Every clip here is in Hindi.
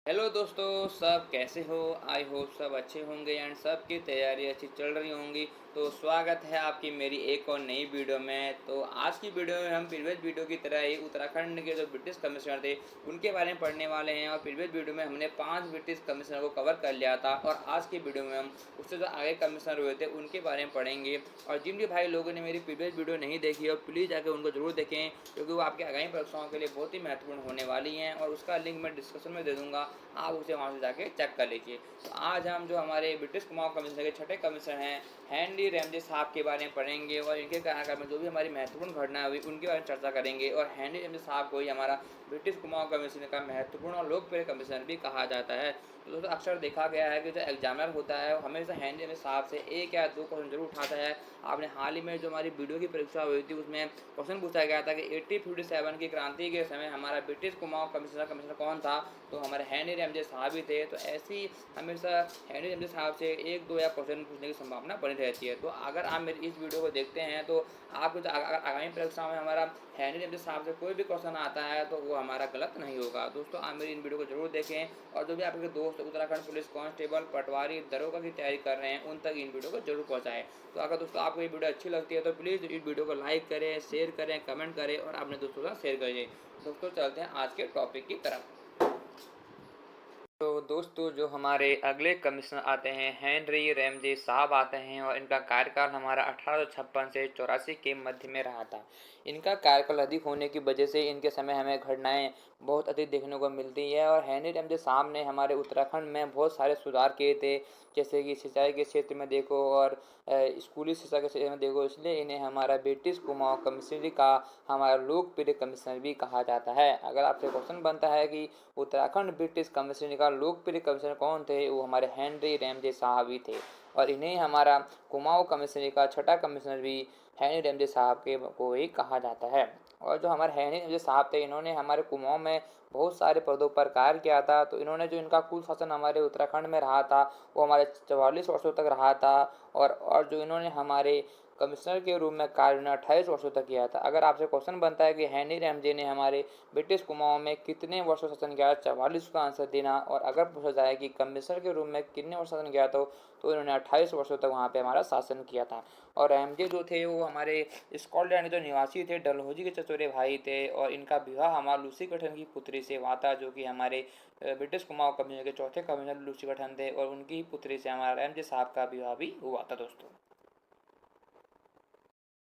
हेलो दोस्तों, सब कैसे हो। आई होप सब अच्छे होंगे एंड सबकी तैयारी अच्छी चल रही होंगी। तो स्वागत है आपकी मेरी एक और नई वीडियो में। तो आज की वीडियो में हम प्रीवियस वीडियो की तरह ही उत्तराखंड के जो ब्रिटिश कमिश्नर थे उनके बारे में पढ़ने वाले हैं। और प्रीवियस वीडियो में हमने 5 ब्रिटिश कमिश्नर को कवर कर लिया था और आज की वीडियो में हम उससे जो आगे कमिश्नर हुए थे उनके बारे में पढ़ेंगे। और जिन भी भाई लोगों ने मेरी प्रीवियस वीडियो नहीं देखी हो प्लीज़ जाकर उनको जरूर देखें, क्योंकि वो आपके आगामी परीक्षाओं के लिए बहुत ही महत्वपूर्ण होने वाली हैं। और उसका लिंक मैं डिस्क्रिप्शन में दे दूँगा, आप उसे वहाँ से जाके चेक कर लीजिए। तो आज हम जो हमारे ब्रिटिश कुमाऊं कमिश्नर के छठे कमिश्नर हैं हेनरी रैमजे साहब के बारे में पढ़ेंगे और इनके कार्यकाल में जो भी हमारी महत्वपूर्ण घटना हुई उनके बारे में चर्चा करेंगे। और हेनरी रैमजे साहब को ही हमारा ब्रिटिश कुमाऊं कमिश्नर का महत्वपूर्ण और लोकप्रिय कमिश्नर भी कहा जाता है। तो दोस्तों अक्सर देखा गया है कि जो एग्जामिनर होता है वो हमेशा हेनरी रैमजे साहब से एक या दो क्वेश्चन जरूर उठाता है। आपने हाल ही में जो हमारी वीडियो की परीक्षा हुई थी उसमें क्वेश्चन पूछा गया था कि 1857 की क्रांति के समय हमारा ब्रिटिश कुमाऊं कमिश्नर कौन था, तो हमारे हेनरी रैमजे साहब ही थे। तो ऐसी हमेशा हेनरी रैमजे साहब से एक दो या क्वेश्चन पूछने की संभावना बनी रहती है। तो अगर आप मेरी इस वीडियो को देखते हैं तो आपको जो आगामी परीक्षा में हमारा हेनरी रैमजे साहब से कोई भी क्वेश्चन आता है तो वो हमारा गलत नहीं होगा। दोस्तों आप मेरी इन वीडियो को जरूर देखें और जो भी आपके दोस्त उत्तराखंड पुलिस कांस्टेबल पटवारी दरोगा की तैयारी कर रहे हैं उन तक इन वीडियो को जरूर पहुँचाएं। तो अगर दोस्तों आपको ये वीडियो अच्छी लगती है तो प्लीज़ इस वीडियो को लाइक करें, शेयर करें, कमेंट करें और अपने दोस्तों के साथ शेयर करिए। दोस्तों चलते हैं आज के टॉपिक की तरफ। तो दोस्तों जो हमारे अगले कमिश्नर आते हैं हेनरी रैमजे साहब आते हैं और इनका कार्यकाल हमारा 1856 से 84 के मध्य में रहा था। इनका कार्यकाल अधिक होने की वजह से इनके समय हमें घटनाएं बहुत अधिक देखने को मिलती है। और हेनरी रैमजे साहब ने हमारे उत्तराखंड में बहुत सारे सुधार किए थे, जैसे कि सिंचाई के क्षेत्र में देखो और स्कूली शिक्षा के क्षेत्र में देखो। इसलिए इन्हें हमारा ब्रिटिश कुमाऊं कमिश्नरी का हमारा लोकप्रिय कमिश्नर भी कहा जाता है। अगर आपसे क्वेश्चन बनता है कि उत्तराखंड ब्रिटिश कमिश्नरी का लोकप्रिय कमिश्नर कौन थे, वो हमारे हेनरी रैमजे साहब ही थे। और इन्हें हमारा कुमाऊं कमिश्नरी का छठा कमिश्नर भी हेनरी रैमजे साहब के को ही कहा जाता है। और जो हमारे हेनरी रैमजे साहब थे इन्होंने हमारे कुमाऊं में बहुत सारे पदों पर कार्य किया था। तो इन्होंने जो इनका कुल शासन हमारे उत्तराखंड में रहा था वो हमारे 44 वर्षों तक रहा था। और जो इन्होंने हमारे कमिश्नर के रूप में कार्य उन्होंने 28 वर्षों तक किया था। अगर आपसे क्वेश्चन बनता है कि हेनरी रैमजे ने हमारे ब्रिटिश कुमाऊं में कितने वर्षों शासन किया, 44 का आंसर देना। और अगर पूछा जाए कि कमिश्नर के रूप में कितने वर्ष शासन किया तो इन्होंने 28 वर्षों तक वहाँ पे हमारा शासन किया था। और रैमजे जो थे वो हमारे स्कॉटलैंड जो निवासी थे, डलहौजी के चचेरे भाई थे। और इनका विवाह हमारा लूसी गठन की पुत्री से हुआ था, जो कि हमारे ब्रिटिश कुमाऊं कमिश्नर के चौथे कमिश्नर लूसी गठन थे। और उनकी पुत्री से हमारा रैमजे साहब का विवाह भी हुआ था दोस्तों।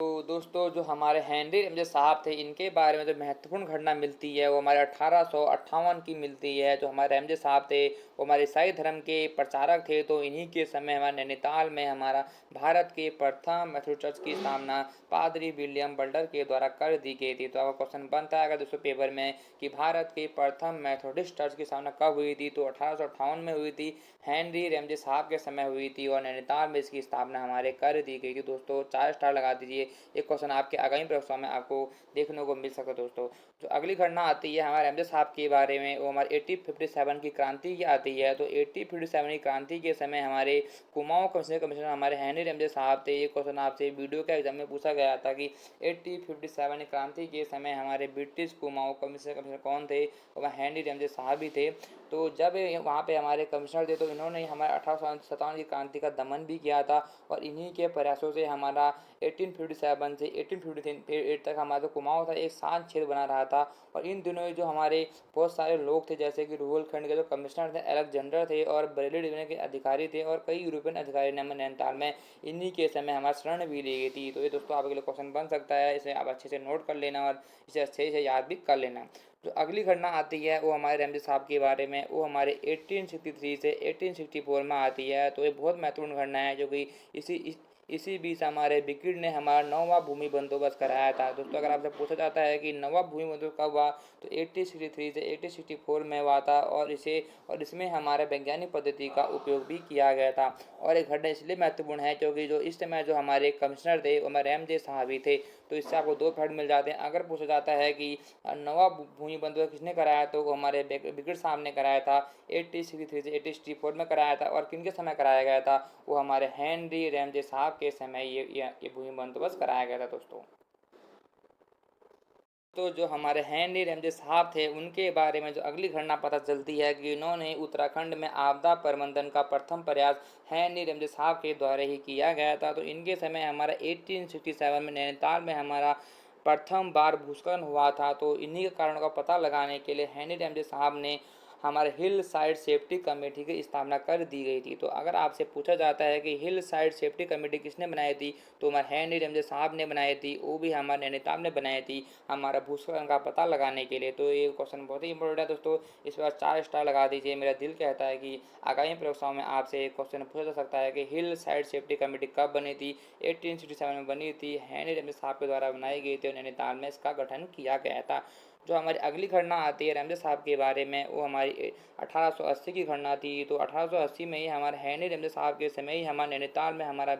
तो दोस्तों जो हमारे हेनरी रैमजे साहब थे इनके बारे में जो महत्वपूर्ण घटना मिलती है वो हमारे 1858 की मिलती है। जो हमारे रैमजे साहब थे वो हमारे ईसाई धर्म के प्रचारक थे। तो इन्हीं के समय हमारे नैनीताल में हमारा भारत के प्रथम मेथोडिस्ट चर्च की स्थापना पादरी विलियम बल्डर के द्वारा कर दी गई थी। तो आपका क्वेश्चन बनता है अगर दोस्तों पेपर में कि भारत के प्रथम मेथोडिस्ट चर्च की स्थापना कब हुई थी, तो 1858 में हुई थी, हेनरी रैमजे साहब के समय हुई थी। और नैनीताल में इसकी स्थापना हमारे कर दी गई थी। दोस्तों 4 स्टार लगा दीजिए, एक क्वेश्चन आपके आगामी परीक्षा में आपको देखने को मिल सकता है। दोस्तों जो अगली घटना आती है हमारे रैमजे साहब के बारे में वो हमारे 1857 की क्रांति की आती है। तो 1857 की क्रांति के समय हमारे कुमाऊं कमिश्नर हमारे हेनरी रैमजे साहब थे। ये क्वेश्चन आपसे वीडियो के एग्जाम में पूछा गया था कि 1857 की क्रांति के समय हमारे ब्रिटिश कुमाऊं कमिश्नर कौन थे, वह हेनरी रैमजे साहब ही थे। तो जब वहाँ पे हमारे कमिश्नर थे तो इन्होंने हमारे 1857 की क्रांति का दमन भी किया था। और इन्हीं के प्रयासों से हमारा 1857 से 1858 तक हमारा जो कुमाऊं था एक शांत क्षेत्र बना रहा था। और इन दिनों जो हमारे बहुत सारे लोग थे, जैसे कि रुहेलखंड के जो कमिश्नर थे अलेक्जेंडर थे और बरेली डिवीजन के अधिकारी थे और कई यूरोपियन अधिकारी ने हमारे नैनीताल में इन्हीं के समय हमारा शरण भी ली गई थी। तो ये दोस्तों आपके लिए क्वेश्चन बन सकता है, इसे आप अच्छे से नोट कर लेना और इसे अच्छे से याद भी कर लेना। जो अगली घटना आती है वो हमारे रैमजे साहब के बारे में, वो हमारे 1863 से 1864 में आती है। तो ये बहुत महत्वपूर्ण घटना है, जो कि इसी बीच हमारे ब्रिगेड ने हमारा 9वां भूमि बंदोबस्त कराया था। दोस्तों अगर आपसे पूछा जाता है कि 9वां भूमि बंदोबस्त कब हुआ, तो 1863 से 1864 में हुआ था। और इसमें हमारे वैज्ञानिक पद्धति का उपयोग भी किया गया था। और एक घटना इसलिए महत्वपूर्ण है क्योंकि जो इस समय जो हमारे कमिश्नर थे वो हमारे रैमजे साहब ही थे। तो इससे आपको 2 फैक्ट मिल जाते हैं। अगर पूछा जाता है कि 9वां भूमि बंदोबस्त किसने कराया, तो वो हमारे ब्रिगेड साहब ने कराया था। 1863 से 1864 में कराया था। और किनके समय कराया गया था, वो हमारे हेनरी रैमजे साहब के समय ये भूमि बंदोबस्त कराया गया था दोस्तों। तो जो हमारे हेनरी रमजे साहब थे उनके बारे में जो अगली घटना पता चलती है कि इन्होंने उत्तराखंड में आपदा प्रबंधन का प्रथम प्रयास हेनरी रमजे साहब के द्वारा ही किया गया था। तो इनके समय हमारा 1867 में नैनीताल में हमारा प्रथम बार भूस्खलन हुआ था। तो इन्हीं के कारणों का पता लगाने के लिए हेनरी रमजे साहब ने हमारे हिल साइड सेफ्टी कमेटी की स्थापना कर दी गई थी। तो अगर आपसे पूछा जाता है कि हिल साइड सेफ्टी कमेटी किसने बनाई थी, तो हमारे हेनरी रमजे साहब ने बनाई थी। वो भी हमारे नैनीताल ने बनाई थी हमारा भूस्खलन का पता लगाने के लिए। तो ये क्वेश्चन बहुत ही इंपॉर्टेंट है दोस्तों, इस बार 4 स्टार लगा दीजिए। मेरा दिल कहता है कि आगामी परीक्षाओं में आपसे एक क्वेश्चन पूछा जा सकता है कि हिल साइड सेफ्टी कमेटी कब बनी थी। 1867 में बनी थी, हेनरी रमजे साहब के द्वारा बनाई गई थी और नैनीताल में इसका गठन किया गया था। जो हमारी अगली घटना आती है रमजे साहब के बारे में, वो हमारी 1880 की घटना थी। तो 1880 में ही हमारे हेनरी रमजे साहब के समय ही हमारे नैनीताल में हमारा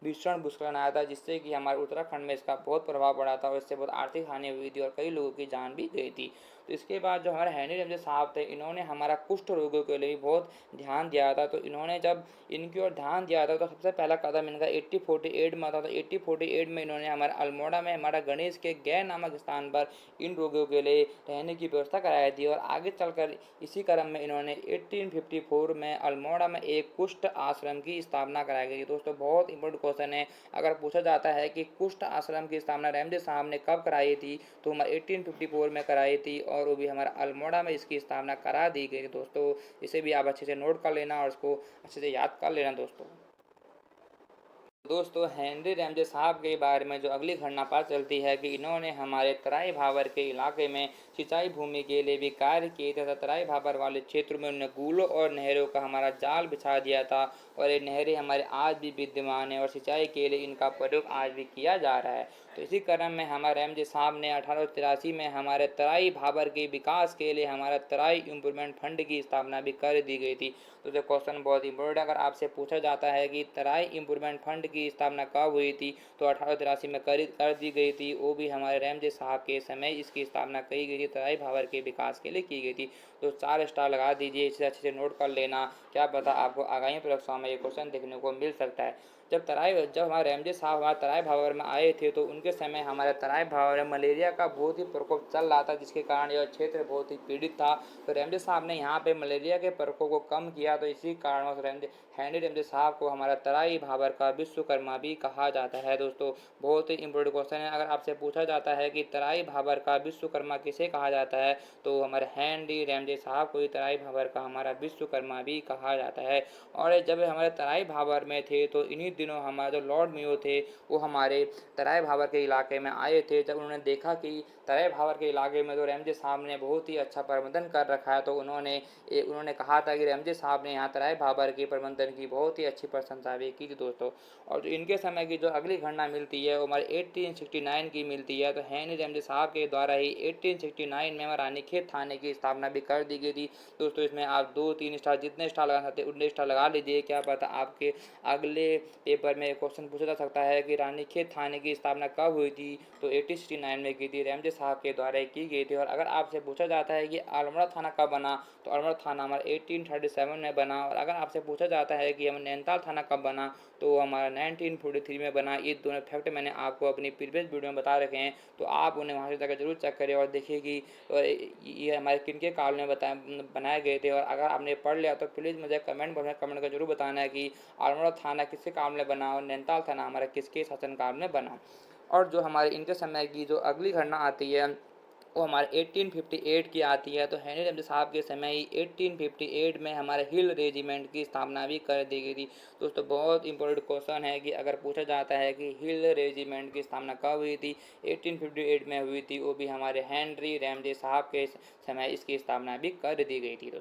भीषण भूस्खलन आया था, जिससे कि हमारे उत्तराखंड में इसका बहुत प्रभाव पड़ा था और इससे बहुत आर्थिक हानि हुई थी और कई लोगों की जान भी गई थी। तो इसके बाद जो हमारे हेनरी रमजे साहब थे, इन्होंने हमारा कुष्ठ रोगों के लिए बहुत ध्यान दिया था। तो इन्होंने जब इनकी ओर ध्यान दिया था तो सबसे पहला कदम इनका 1848 में था। तो 1848 में इन्होंने हमारे अल्मोड़ा में हमारा गणेश के गैर नामक स्थान पर इन रोगियों के लिए रहने की व्यवस्था कराई थी। और आगे चलकर इसी क्रम में इन्होंने 1854 में अल्मोड़ा में एक कुष्ठ आश्रम की स्थापना कराई गई। दोस्तों बहुत इंपॉर्टेंट क्वेश्चन है, अगर पूछा जाता है कि कुष्ठ आश्रम की स्थापना रमजे साहब ने कब कराई थी, तो हमारे 1854 में कराई थी और वो भी हमारा अल्मोड़ा में इसकी स्थापना करा दी गई। दोस्तों इसे भी आप अच्छे से नोट कर लेना और इसको अच्छे से याद कर लेना दोस्तों। दोस्तों हेनरी रमजे साहब के बारे में जो अगली घटना पता चलती है कि इन्होंने हमारे तराई भाबर के इलाके में सिंचाई भूमि के लिए भी कार्य किए थे। तराई भाबर वाले क्षेत्र में उन्होंने गूलों और नहरों का हमारा जाल बिछा दिया था और ये नहरें हमारे आज भी विद्यमान है और सिंचाई के लिए इनका प्रयोग आज भी किया जा रहा है। तो इसी क्रम में हमारे रमजे साहब ने 1883 में हमारे तराई भाबर के विकास के लिए हमारा तराई इम्प्रूवमेंट फंड की स्थापना भी कर दी गई थी। तो ये क्वेश्चन बहुत इंपॉर्टेंट, अगर आपसे पूछा जाता है कि तराई इम्प्रूवमेंट फंड की स्थापना कब हुई थी, तो 1883 में कर दी गई थी। वो भी हमारे रमजे साहब के समय इसकी स्थापना की गई थी, तराई भाबर के विकास के लिए की गई थी। तो 4 स्टार लगा दीजिए, इसे अच्छे से नोट कर लेना, क्या पता आपको आगामी परीक्षाओं में ये क्वेश्चन देखने को मिल सकता है। जब हमारे रमजे साहब हमारे तराई भाबर में आए थे, तो उनके समय हमारे तराई भाबर में मलेरिया का बहुत ही प्रकोप चल रहा था, जिसके कारण यह क्षेत्र बहुत ही पीड़ित था। तो रमजे साहब ने यहाँ पे मलेरिया के प्रकोप को कम किया। तो इसी कारण हेनरी रमजे साहब को हमारा तराई भाबर का विश्वकर्मा भी कहा जाता है। दोस्तों बहुत ही इंपॉर्टेंट क्वेश्चन है, अगर आपसे पूछा जाता है कि तराई भाबर का विश्वकर्मा किसे कहा जाता है, तो हमारे हेनरी रमजे साहब को तराई भाबर का हमारा विश्वकर्मा भी कहा जाता है। और जब हमारे तराई भाबर में थे, तो इन्हीं दिनों हमारे जो लॉर्ड मेयो थे, वो हमारे तराई भाबर के इलाके में आए थे। जब उन्होंने देखा कि तराई भाबर के इलाके में तो रमजे साहब ने बहुत ही अच्छा प्रबंधन कर रखा है, तो उन्होंने कहा था कि रमजे साहब ने यहाँ तराई भाबर के प्रबंधन की बहुत ही अच्छी प्रशंसा भी की थी दोस्तों। और जो इनके समय की जो अगली घटना मिलती है वो हमारे 1869 की मिलती है। तो हेनरी रमजे साहब के द्वारा ही 1869 में हमारा रानीखेत थाने की स्थापना भी कर दी गई थी। दोस्तों इसमें आप 2-3 स्टार, जितने स्टार लगा सकते उतने स्टार लगा लीजिए, क्या पता आपके अगले पेपर में क्वेश्चन पूछा जा सकता है कि रानीखेत थाने की स्थापना कब हुई थी, तो 1869 में की थी, रमजे साहब के द्वारा की गई थी। और अगर आपसे पूछा जाता है कि अल्मोड़ा थाना कब बना, तो अल्मोड़ा थाना हमारा 1837 में बना। और अगर आपसे पूछा जाता है कि हम नैनीताल थाना कब बना, तो हमारा 1943 में बना। ये दोनों फैक्ट मैंने आपको अपनी प्रीवियस वीडियो में बता रखे हैं, तो आप उन्हें वहाँ से जाकर जरूर चेक करें और देखिए कि ये हमारे किन के काल में बनाए गए थे। और अगर आपने पढ़ लिया तो प्लीज़ मुझे कमेंट कर जरूर बताना है कि अल्मोड़ा थाना किसके काल में बना और नैनीताल थाना हमारा किसके शासनकाल में बना। और जो हमारे इनके समय की जो अगली घटना आती है वो हमारे 1858 की आती है। तो हेनरी रमजे साहब के समय ही 1858 में हमारे हिल रेजिमेंट की स्थापना भी कर दी गई थी। दोस्तों बहुत इंपॉर्टेंट क्वेश्चन है कि अगर पूछा जाता है कि हिल रेजिमेंट की स्थापना कब हुई थी, 1858 में हुई थी, वो भी हमारे हेनरी रमजे साहब के समय इसकी स्थापना भी कर दी गई थी।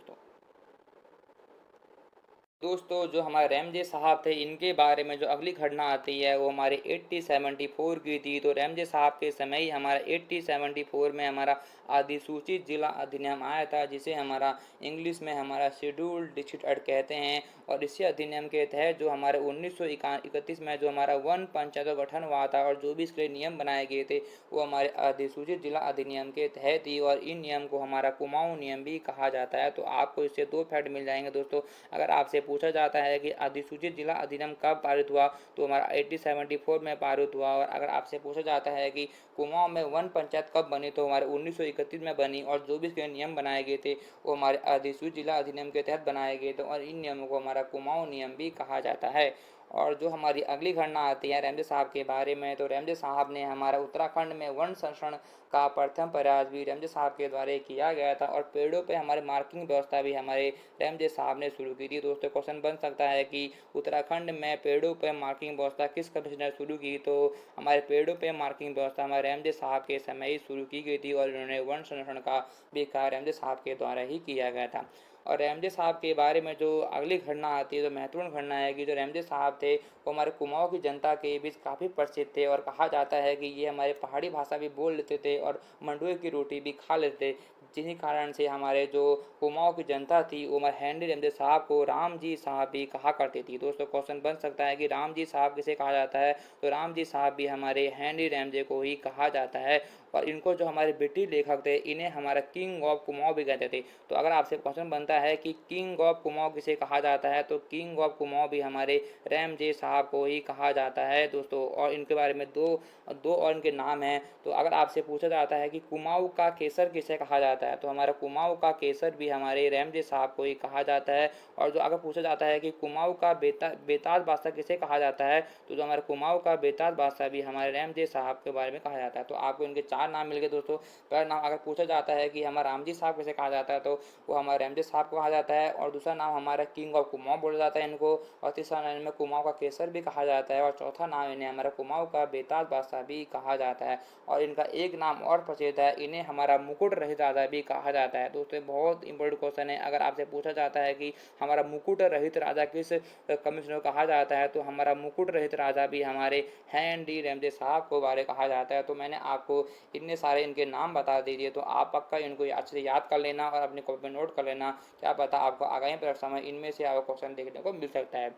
दोस्तों जो हमारे रमजे साहब थे, इनके बारे में जो अगली घटना आती है वो हमारे 1874 की थी। तो रमजे साहब के समय ही हमारा 1874 में हमारा अधिसूचित जिला अधिनियम आया था, जिसे हमारा इंग्लिश में हमारा शेड्यूल्ड डिस्ट्रिक्ट एक्ट कहते हैं। और इसी अधिनियम के तहत जो हमारे 1931 में जो हमारा वन पंचायतों का गठन हुआ था और जो भी इसके लिए नियम बनाए गए थे वो हमारे अधिसूचित जिला अधिनियम के तहत ही, और इन नियम को हमारा कुमाऊं नियम भी कहा जाता है। तो आपको इससे दो फैक्ट मिल जाएंगे दोस्तों। अगर आपसे पूछा जाता है कि अधिसूचित जिला अधिनियम कब पारित हुआ, तो हमारा 1874 में पारित हुआ। और अगर आपसे पूछा जाता है कि कुमाऊं में वन पंचायत कब बनी, तो हमारे 1931 में बनी, और जो भी इसके नियम बनाए गए थे वो हमारे अधिसूचित जिला अधिनियम के तहत बनाए गए थे, और इन नियमों को हमारा कुमाऊं नियम भी कहा जाता है। और जो हमारी अगली घटना आती है रैमजे साहब के बारे में, तो रैमजे साहब ने हमारा उत्तराखंड में वन संरक्षण का प्रथम प्रयास भी रैमजे साहब के द्वारा किया गया था, और पेड़ों पे हमारे मार्किंग व्यवस्था भी हमारे रैमजे साहब ने शुरू की थी। दोस्तों क्वेश्चन बन सकता है कि उत्तराखंड में पेड़ों पे मार्किंग व्यवस्था किस कमिश्नर ने शुरू की, तो हमारे पेड़ों पे मार्किंग व्यवस्था हमारे रैमजे साहब के समय ही शुरू की गई थी, और इन्होंने वन संरक्षण का भी कार्य रैमजे साहब के द्वारा ही किया गया था। और रैमजे साहब के बारे में जो अगली घटना आती है, जो महत्वपूर्ण घटना है कि जो रैमजे साहब थे वो हमारे कुमाऊं की जनता के बीच काफ़ी प्रसिद्ध थे, और कहा जाता है कि ये हमारे पहाड़ी भाषा भी बोल लेते थे और मंडुए की रोटी भी खा लेते, जिन्हीं कारण से हमारे जो कुमाऊं की जनता थी वो हमारे हैंनरी रैमजे साहब को राम जी साहब भी कहा करती थी। दोस्तों क्वेश्चन बन सकता है कि राम जी साहब किसे कहा जाता है, तो राम जी साहब भी हमारे हैंनरी रैमजे को ही कहा जाता है। और इनको जो हमारे ब्रिटिश लेखक थे इन्हें हमारा किंग ऑफ कुमाऊं भी कहते थे। तो अगर आपसे क्वेश्चन बनता है कि किंग ऑफ कुमाऊं किसे कहा जाता है, तो किंग ऑफ कुमाऊं भी हमारे रैमजे साहब को ही कहा जाता है दोस्तों। और इनके बारे में दो दो और इनके नाम हैं। तो अगर आपसे पूछा जाता है कि कुमाऊं का केसर किसे कहा जाता है, तो हमारा कुमाऊं का केसर भी हमारे रैमजे साहब को ही कहा जाता है। और जो अगर पूछा जाता है कि कुमाऊं का बेताज बादशाह किसे कहा जाता है, तो जो हमारे कुमाऊं का बेताज बादशाह भी हमारे रैमजे साहब के बारे में कहा जाता है। तो आपको इनके चार नाम मिल गए दोस्तों। पहला नाम अगर पूछा जाता है कि हमारा रामजी साहब किसे कहा जाता है, तो वो हमारे रैमजे साहब को कहा जाता है। और दूसरा नाम हमारा किंग ऑफ कुमाऊं बोला जाता है इनको। और तीसरा नाम इनमें कुमाऊं का केसर भी कहा जाता है। और चौथा नाम इन्हें हमारा कुमाऊं का बेताज बादशाह भी कहा जाता है। और इनका एक नाम और प्रसिद्ध है, इन्हें हमारा मुकुट रहित राजा भी कहा जाता है। दोस्तों बहुत इंपॉर्टेंट क्वेश्चन है। अगर आपसे पूछा जाता है कि हमारा मुकुट रहित राजा किस कमिश्नर को कहा जाता है, तो हमारा मुकुट रहित राजा भी हमारे हैंनरी रैमजे साहब को बारे कहा जाता है। तो मैंने आपको इतने सारे इनके नाम बता दीजिए, तो आप पक्का इनको अच्छे से याद कर लेना और अपने कॉपी में नोट कर लेना। क्या पता आपको आगामी परीक्षा में इनमें से आपको क्वेश्चन देखने को मिल सकता है।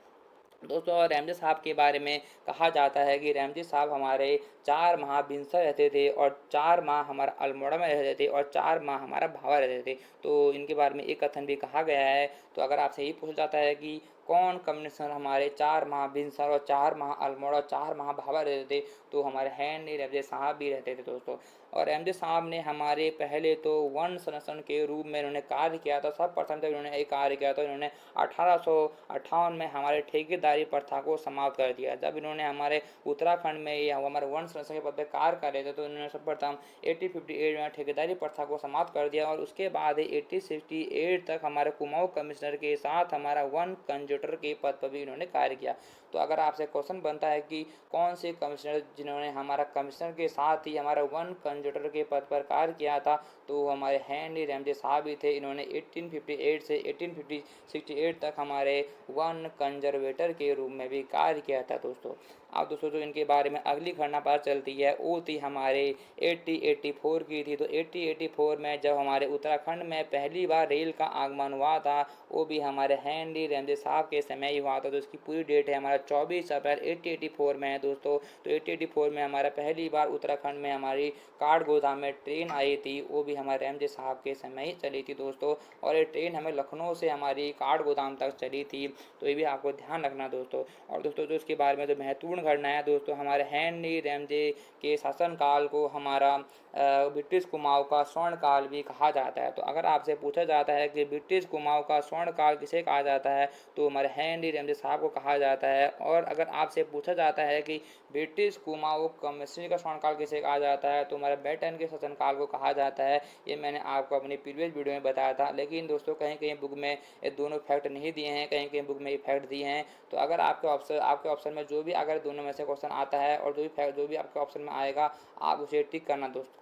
दोस्तों रैमजे साहब के बारे में कहा जाता है कि रैमजे साहब हमारे 4 माह बिनसर रहते थे, और 4 माह हमारा अल्मोड़ा में रहते थे, और 4 माह हमारा भावा रहते थे। तो इनके बारे में एक कथन भी कहा गया है। तो अगर आपसे यही पूछा जाता है कि कौन कमिश्नर हमारे 4 माह बिनसर और 4 माह अल्मोड़ा 4 माह भावा रहते थे, तो हमारे हैंनरी रैमजे साहब भी रहते थे दोस्तों। और रैमजे साहब ने हमारे पहले तो वन संरक्षण के रूप में इन्होंने कार्य किया था। सर्वप्रथम जब इन्होंने एक कार्य किया तो इन्होंने 1858 में हमारे ठेकेदारी प्रथा को समाप्त कर दिया। जब इन्होंने हमारे उत्तराखंड में या हमारे वन संरक्षण के पद पर कार्य कर रहे थे, तो इन्होंने सर्वप्रथम 1858 में ठेकेदारी प्रथा को समाप्त कर दिया। और उसके बाद 1868 तक हमारे कुमाऊं कमिश्नर के साथ हमारा वन कंजूटर के पद पर भी इन्होंने कार्य किया। तो अगर आपसे क्वेश्चन बनता है कि कौन से कमिश्नर जिन्होंने हमारा कमिश्नर के साथ ही हमारा वन कंजूटर के पद पर कार्य किया था, तो हमारे हैंनरी रैमजे साहब ही थे। इन्होंने 1858 से 1868 तक हमारे वन कंजर्वेटर के रूप में भी कार्य किया था दोस्तों। अब दोस्तों जो इनके बारे में अगली घटना पता चलती है वो थी हमारे 1884 की थी। तो 1884 में जब हमारे उत्तराखंड में पहली बार रेल का आगमन हुआ था, वो भी हमारे हैंनरी रैमजे साहब के समय ही हुआ था। तो इसकी पूरी डेट है हमारा 24 अप्रैल 1884 में है दोस्तों। तो 1884 में हमारा पहली बार उत्तराखंड में हमारी काठगोदाम में ट्रेन आई थी, वो भी हमारे रैमजे साहब के समय ही चली थी दोस्तों। और ये ट्रेन हमें लखनऊ से हमारी काठगोदाम तक चली थी, तो ये भी आपको ध्यान रखना दोस्तों। और दोस्तों जो इसके बारे में जो महत्वपूर्ण घटना है दोस्तों, हमारे हैंनरी रैमजे के शासनकाल को हमारा ब्रिटिश कुमाऊं का स्वर्ण काल भी कहा जाता है। तो अगर आपसे पूछा जाता है कि ब्रिटिश कुमाऊं का स्वर्ण काल किसे कहा जाता है, तो हमारे हैंनरी रैमजे साहब को कहा जाता है। और अगर आपसे पूछा जाता है कि ब्रिटिश कुमाऊं कमिश्नरी का स्वर्ण काल किसे कहा जाता है, तो हमारे बैटन के शासनकाल को कहा जाता है। ये मैंने आपको अपनी प्रीवियस वीडियो में बताया था, लेकिन दोस्तों कहीं कहीं बुक में ये दोनों फैक्ट नहीं दिए हैं, कहीं कहीं बुक में ये फैक्ट दिए हैं। तो अगर आपके ऑप्शन में जो भी अगर दोनों में से क्वेश्चन आता है और जो भी आपके ऑप्शन में आएगा, आप उसे टिक करना दोस्तों।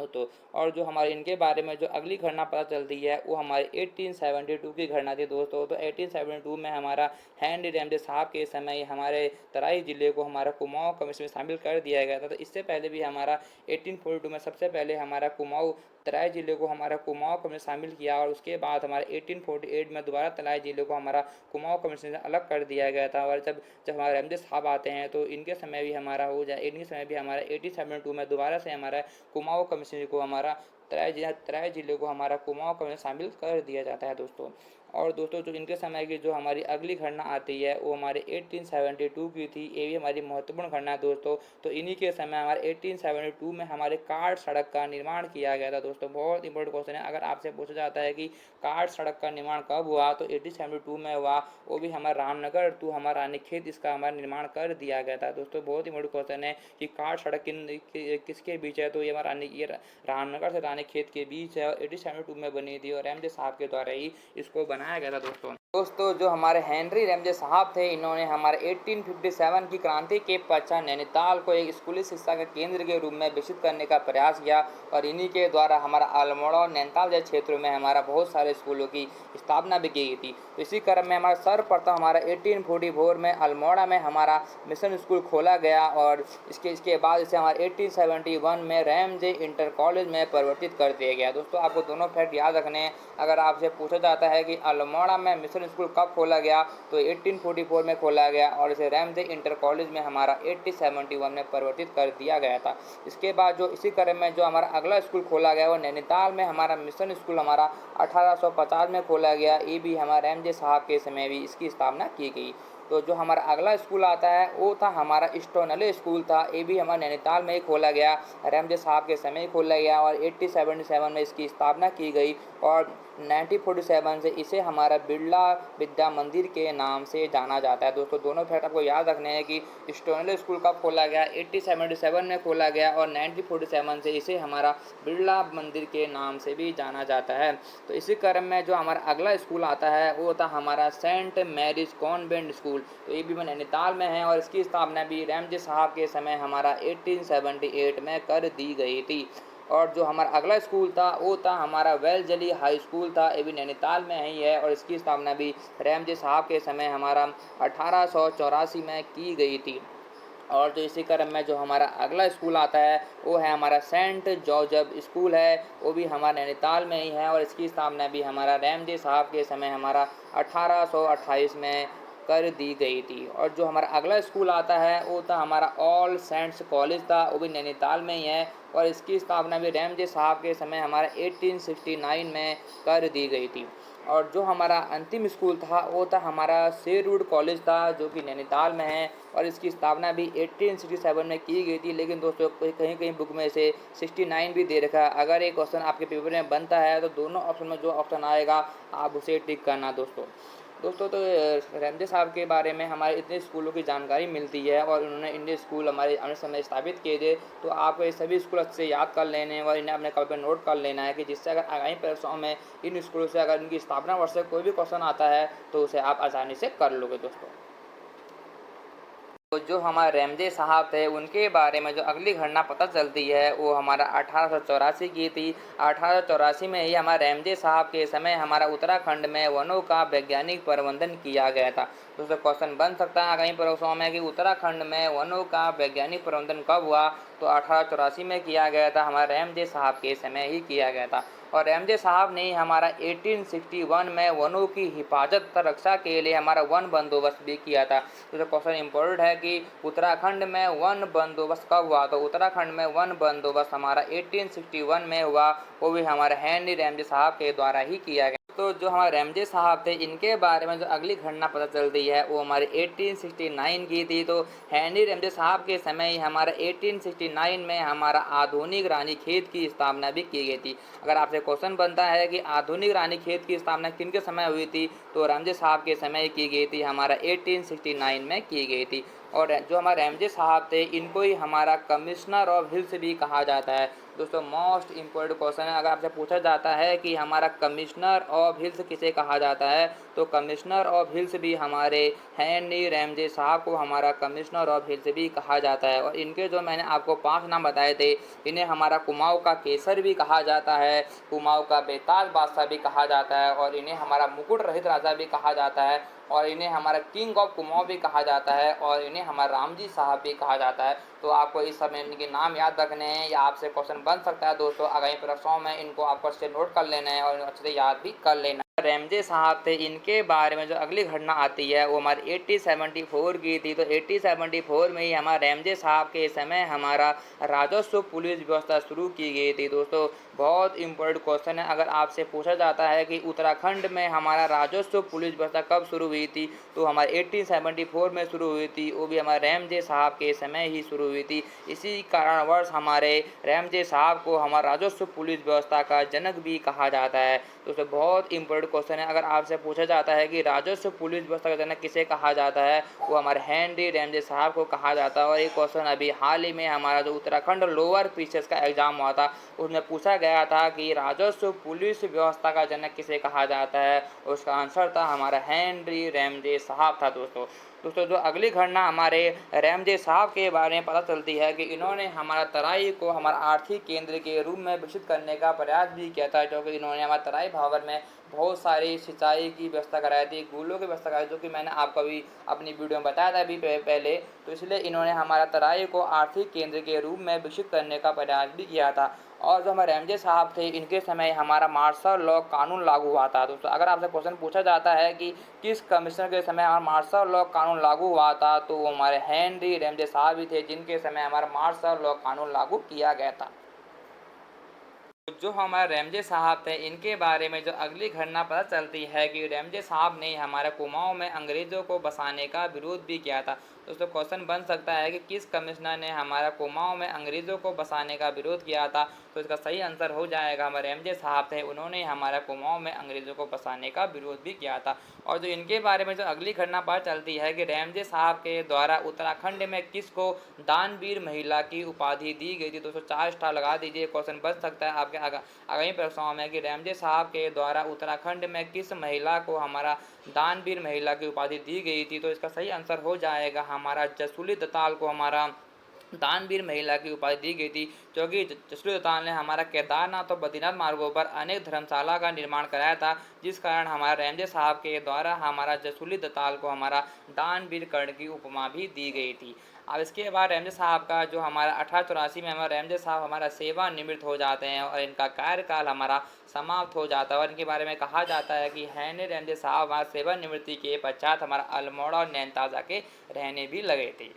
तो और जो हमारे इनके बारे में जो अगली घटना पता चलती है वो हमारे 1872 की घटना थी दोस्तों। तो 1872 में हमारा हैंनरी रैमजे साहब के समय हमारे तराई जिले को हमारा कुमाऊं कमिश्न में शामिल कर दिया गया था। तो इससे पहले भी हमारा 1842 में सबसे पहले हमारा कुमाऊं तराई जिले को हमारा कुमाऊं कमीशन शामिल किया और उसके बाद हमारे 1848 में दोबारा तराई जिले को हमारा कुमाऊं कमीशन से अलग कर दिया गया था। और जब जब हमारे रमजे साहब आते हैं तो इनके समय भी हमारा हो जाए, इनके समय भी हमारा 1872 में दोबारा से हमारा कुमाऊं कमीशन को हमारा तराई जिले को हमारा कुमाऊं कमीशन शामिल कर दिया जाता है दोस्तों। और दोस्तों जो इनके समय की जो हमारी अगली घटना आती है वो हमारे 1872 की थी। ये भी हमारी महत्वपूर्ण घटना है दोस्तों। तो इन्हीं के समय हमारे 1872 में हमारे कार्ड सड़क का निर्माण किया गया था दोस्तों। बहुत इंपॉर्टेंट क्वेश्चन है, अगर आपसे पूछा जाता है कि कार्ड सड़क का निर्माण कब हुआ तो 1872 में हुआ। वो भी हमारा रामनगर टू हमारा रानीखेत इसका हमारा निर्माण कर दिया गया था दोस्तों। बहुत इंपॉर्टेंट क्वेश्चन है कि कार्ड सड़क किसके बीच है, तो ये हमारा रामनगर से रानीखेत के बीच है और 1872 में बनी थी और रमजे साहब के द्वारा ही इसको बनाया गया था दोस्तों जो हमारे हेनरी रमजे साहब थे, इन्होंने हमारे 1857 की क्रांति के पश्चात नैनीताल को एक स्कूली शिक्षा के केंद्र के रूप में विकसित करने का प्रयास किया और इन्हीं के द्वारा हमारा अल्मोड़ा और नैनीताल जैसे क्षेत्रों में हमारा बहुत सारे स्कूलों की स्थापना भी की गई थी। तो इसी क्रम में हमारा सर्वप्रथम हमारा 1844 में अल्मोड़ा में हमारा मिशन स्कूल खोला गया और इसके बाद इसे हमारे 1871 में रमजे इंटर कॉलेज में परिवर्तित कर दिया गया। दोस्तों आपको दोनों फैक्ट याद रखने हैं। अगर आपसे पूछा जाता है कि अल्मोड़ा में मिशन स्कूल कब खोला गया तो 1844 में खोला गया और इसे रमजे इंटर कॉलेज में हमारा 1871 में परिवर्तित कर दिया गया था। इसके बाद जो इसी क्रम में जो हमारा अगला स्कूल खोला गया वो नैनीताल में हमारा मिशन स्कूल हमारा 1850 में खोला गया। ये भी हमारे रमजे साहब के समय भी इसकी स्थापना की गई। तो जो हमारा अगला स्कूल आता है वो था हमारा स्टोनले स्कूल था। ये भी हमारा नैनीताल में ही खोला गया, रमजे साहब के समय ही खोला गया और 1877 में इसकी स्थापना की गई और 1947 से इसे हमारा बिरला विद्या मंदिर के नाम से जाना जाता है। दोस्तों दोनों फैक्ट आपको याद रखने हैं कि स्टोनले स्कूल कब खोला गया, 1877 में खोला गया और 1947 से इसे हमारा बिरला मंदिर के नाम से भी जाना जाता है। तो इसी क्रम में जो हमारा अगला स्कूल आता है वो था हमारा सेंट मैरीज कॉन्वेंट स्कूल। तो ये भी नैनीताल में है और इसकी स्थापना भी रमजे साहब के समय हमारा 1878 में कर दी गई थी। और जो हमारा अगला स्कूल था वो था हमारा वेलजली हाई स्कूल था। ये भी नैनीताल में ही है और इसकी स्थापना भी रमजे साहब के समय हमारा 1884 में की गई थी। और जो इसी क्रम में जो हमारा अगला स्कूल आता है वो है हमारा सेंट जोसेफ स्कूल है। वो भी हमारा नैनीताल में ही है और इसकी स्थापना भी हमारा रमजे साहब के समय हमारा 1828 में कर दी गई थी। और जो हमारा अगला स्कूल आता है वो था हमारा ऑल सेंट्स कॉलेज था। वो भी नैनीताल में ही है और इसकी स्थापना भी रमजे साहब के समय हमारा 1869 में कर दी गई थी। और जो हमारा अंतिम स्कूल था वो था हमारा शेरवुड कॉलेज था जो कि नैनीताल में है और इसकी स्थापना भी 1867 में की गई थी। लेकिन दोस्तों कहीं कहीं बुक में से 69 भी दे रखा है। अगर एक क्वेश्चन आपके पेपर में बनता है तो दोनों ऑप्शन में जो ऑप्शन आएगा आप उसे टिक करना दोस्तों। तो रमजे साहब के बारे में हमारे इतने स्कूलों की जानकारी मिलती है और उन्होंने इंडियन स्कूल हमारे आने समय स्थापित किए थे। तो आपको ये सभी स्कूल अच्छे से याद कर लेने और इन्हें अपने कॉपी पर नोट कर लेना है कि जिससे अगर आगामी परीक्षाओं में इन स्कूलों से अगर इनकी स्थापना वर्ष से कोई भी क्वेश्चन आता है तो उसे आप आसानी से कर लोगे दोस्तों। तो जो हमारे रमजे साहब थे उनके बारे में जो अगली घटना पता चलती है वो हमारा 1884 की थी। 1884 में ही हमारे रमजे साहब के समय हमारा उत्तराखंड में वनों का वैज्ञानिक प्रबंधन किया गया था। दोस्तों क्वेश्चन बन सकता है आगामी परीक्षाओं में कि उत्तराखंड में वनों का वैज्ञानिक प्रबंधन कब हुआ, तो 1884 में किया गया था, हमारे रमजे साहब के समय ही किया गया था। और रमजे साहब ने हमारा 1861 में वनों की हिफाजत तथा रक्षा के लिए हमारा वन बंदोबस्त भी किया था। तो क्वेश्चन इंपॉर्टेंट है कि उत्तराखंड में वन बंदोबस्त कब हुआ, तो उत्तराखंड में वन बंदोबस्त हमारा 1861 में हुआ। वो भी हमारे हेनरी रमजे साहब के द्वारा ही किया गया। तो जो हमारे रमजे साहब थे इनके बारे में जो अगली घटना पता चलती है वो हमारे 1869 की थी। तो हेनरी रमजे साहब के समय ही हमारा 1869 में हमारा आधुनिक रानीखेत की स्थापना भी की गई थी। अगर आपसे क्वेश्चन बनता है कि आधुनिक रानीखेत की स्थापना किनके समय हुई थी, तो रमजे साहब के समय की गई थी, हमारा 1869 में की गई थी। और जो हमारे रमजे साहब थे इनको ही हमारा कमिश्नर ऑफ हिल्स भी कहा जाता है। दोस्तों मोस्ट इम्पोर्टेंट क्वेश्चन है, अगर आपसे पूछा जाता है कि हमारा कमिश्नर ऑफ हिल्स किसे कहा जाता है, तो कमिश्नर ऑफ हिल्स भी हमारे हेनरी रमजे साहब को हमारा कमिश्नर ऑफ हिल्स भी कहा जाता है। और इनके जो मैंने आपको 5 नाम बताए थे, इन्हें हमारा कुमाऊं का केसर भी कहा जाता है, कुमाऊं का बेताज बादशाह भी कहा जाता है और इन्हें हमारा मुकुट रहित राजा भी कहा जाता है और इन्हें हमारा किंग ऑफ कुमाऊं भी कहा जाता है और इन्हें हमारा रामजी साहब भी कहा जाता है। तो आपको इस समय इनके नाम याद रखने हैं या आपसे क्वेश्चन बन सकता है दोस्तों आगामी परीक्षाओं में, इनको आपको अच्छे नोट कर लेना है और अच्छे से याद भी कर लेना है। रेमजे साहब थे, इनके बारे में जो अगली घटना आती है वो हमारी 1874 की थी। तो 1874 में ही हमारे रेमजे साहब के समय हमारा राजस्व पुलिस व्यवस्था शुरू की गई थी। दोस्तों बहुत इंपॉर्टेंट क्वेश्चन है, अगर आपसे पूछा जाता है कि उत्तराखंड में हमारा राजस्व पुलिस व्यवस्था कब शुरू हुई थी, तो हमारे 1874 में शुरू हुई थी, वो भी हमारे रेमजे साहब के समय ही शुरू हुई थी। इसी कारणवश हमारे रेमजे साहब को हमारा राजस्व पुलिस व्यवस्था का जनक भी कहा जाता है। दोस्तों बहुत इंपॉर्टेंट क्वेश्चन है, अगर आपसे पूछा जाता है कि राजस्व पुलिस व्यवस्था का जनक किसे कहा जाता है, वो हमारे हेनरी रेमजे साहब को कहा जाता है। और एक क्वेश्चन अभी हाल ही में हमारा जो उत्तराखंड लोअर पीसीएस का एग्जाम हुआ था उसमें पूछा गया था कि राजस्व पुलिस व्यवस्था का जनक किसे कहा जाता है, उसका आंसर था हमारा हेनरी रेमजे साहब था। दोस्तों जो अगली घटना हमारे रेमजे साहब के बारे में पता चलती है कि इन्होंने हमारा तराई को हमारा आर्थिक केंद्र के रूप में विकसित करने का प्रयास भी किया था, क्योंकि इन्होंने हमारे तराई भावर में बहुत सारी सिंचाई की व्यवस्था कराई थी, कूलों की व्यवस्था कराई, जो कि मैंने आपको अभी अपनी वीडियो में बताया था अभी पहले। तो इसलिए इन्होंने हमारा तराई को आर्थिक केंद्र के रूप में विकसित करने का प्रयास भी किया था। और जो हमारे रेमजे साहब थे, इनके समय हमारा मार्शल लॉ कानून लागू हुआ था। दोस्तों अगर आपसे क्वेश्चन पूछा जाता है कि किस कमिश्नर के समय हमारा मार्शल लॉ कानून लागू हुआ था, तो वो हमारे हेनरी रेमजे साहब ही थे, जिनके समय हमारा मार्शल लॉ कानून लागू किया गया था। जो हमारे रेमजे साहब थे, इनके बारे में जो अगली घटना पता चलती है कि रेमजे साहब ने हमारे कुमाऊं में अंग्रेज़ों को बसाने का विरोध भी किया था। दोस्तों क्वेश्चन बन सकता है कि किस कमिश्नर ने हमारा कुमाऊं में अंग्रेज़ों को बसाने का विरोध किया था, तो इसका सही आंसर हो जाएगा हमारे रेमजे साहब थे, उन्होंने हमारा कुमाऊं में अंग्रेज़ों को बसाने का विरोध भी किया था। और जो इनके बारे में जो अगली घटना पता चलती है कि रेमजे साहब के द्वारा उत्तराखंड में किसको दानवीर महिला की उपाधि दी गई थी। दोस्तों 4 स्टार लगा दीजिए, क्वेश्चन बन सकता है आपके आगामी परीक्षाओं में कि रेमजे साहब के द्वारा उत्तराखंड में किस महिला को हमारा दानवीर महिला की उपाधि दी गई थी, तो इसका सही आंसर हो जाएगा हमारा जसूली दताल को हमारा दानवीर महिला की उपाधि दी गई थी, क्योंकि जसुली दताल ने हमारा केदारनाथ और बद्रीनाथ मार्गों पर अनेक धर्मशाला का निर्माण कराया था, जिस कारण हमारे रेमजे साहब के द्वारा हमारा जसूली दताल को हमारा दानवीर कर्ण की उपमा भी दी गई थी। अब इसके बाद रेमजे साहब का जो हमारा 1884 में हमारा रेमजे साहब हमारा सेवानिवृत्त हो जाते हैं और इनका कार्यकाल हमारा समाप्त हो जाता है। और इनके बारे में कहा जाता है कि हेनरी रेमजे साहब हमारा सेवानिवृत्ति के पश्चात हमारा अल्मोड़ा और नैनीताल जाके रहने भी लगे थे।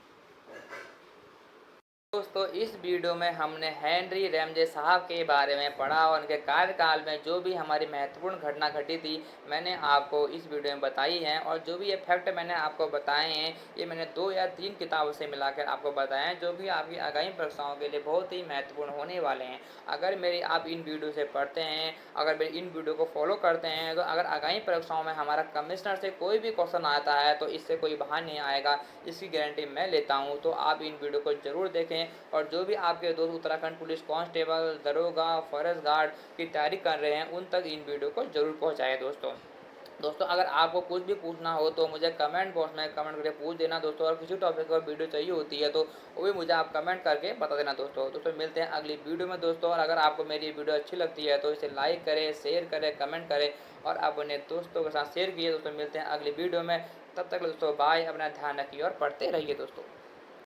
दोस्तों इस वीडियो में हमने हेनरी रेमजे साहब के बारे में पढ़ा और उनके कार्यकाल में जो भी हमारी महत्वपूर्ण घटना घटी थी मैंने आपको इस वीडियो में बताई हैं। और जो भी ये फैक्ट मैंने आपको बताए हैं ये मैंने 2 या 3 किताबों से मिलाकर आपको बताए हैं, जो कि आपकी आगामी परीक्षाओं के लिए बहुत ही महत्वपूर्ण होने वाले हैं। अगर मेरी आप इन वीडियो से पढ़ते हैं, अगर मेरी इन वीडियो को फॉलो करते हैं, तो अगर आगामी परीक्षाओं में हमारा कमिश्नर से कोई भी क्वेश्चन आता है तो इससे कोई बाहर नहीं आएगा, इसकी गारंटी मैं लेता हूँ। तो आप इन वीडियो को ज़रूर देखें और जो भी आपके दोस्त उत्तराखंड पुलिस कांस्टेबल, दरोगा, फॉरेस्ट गार्ड की तैयारी कर रहे हैं उन तक इन वीडियो को जरूर पहुंचाएं। दोस्तों अगर आपको कुछ भी पूछना हो तो मुझे कमेंट बॉक्स में कमेंट करके पूछ देना दोस्तों। और किसी टॉपिक पर वीडियो चाहिए होती है तो वो भी मुझे आप कमेंट करके बता देना दोस्तों मिलते हैं अगली वीडियो में दोस्तों। और अगर आपको मेरी वीडियो अच्छी लगती है तो इसे लाइक करें, शेयर करें, कमेंट करें और अपने दोस्तों के साथ शेयर कीजिए। दोस्तों मिलते हैं अगली वीडियो में, तब तक दोस्तों बाय, अपना ध्यान रखिए और पढ़ते रहिए दोस्तों।